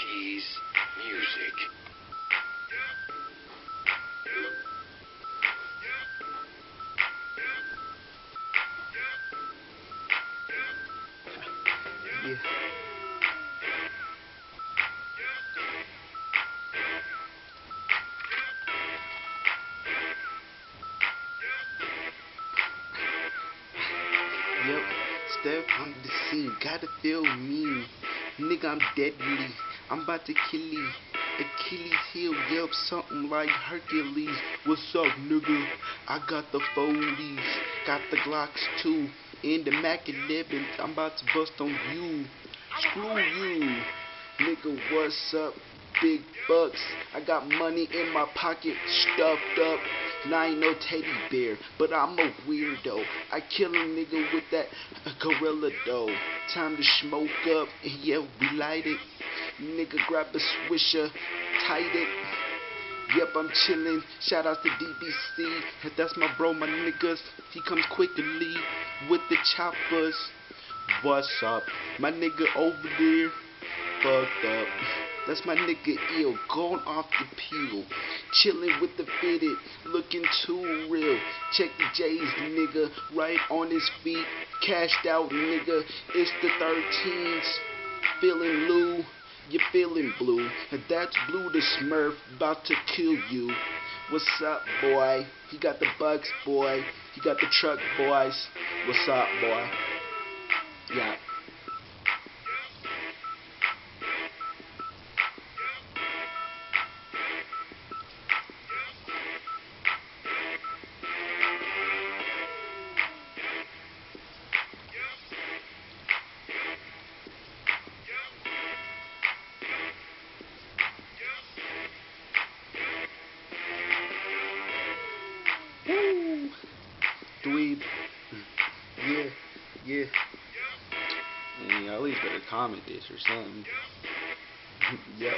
Keys Music. Yeah. Yep. Step on the scene. Gotta feel me. Nigga, I'm deadly. I'm about to kill you. Achilles heel, yep, something like Hercules. What's up, nigga? I got the 40s, got the Glocks too, and the Mac 11. I'm about to bust on you. Screw you, nigga. What's up? Big bucks. I got money in my pocket, stuffed up. And I ain't no teddy bear, but I'm a weirdo. I kill a nigga with that gorilla dough. Time to smoke up, and yeah, we light it. Nigga, grab a swisher, tight it. Yep, I'm chillin'. Shout out to DBC. That's my bro, my niggas. He comes quickly with the choppers. What's up? My nigga over there, fucked up. That's my nigga ill, going off the peel. Chillin' with the fitted, looking too real. Check the J's, nigga, right on his feet. Cashed out, nigga, it's the 13s. Feeling blue, you feeling blue. And that's Blue the Smurf, about to kill you. What's up, boy? He got the bucks, boy. He got the truck, boys. What's up, boy? Yeah. Woo! Dweeb. Yeah, yeah. Y'all at least better comment this or something. Yep.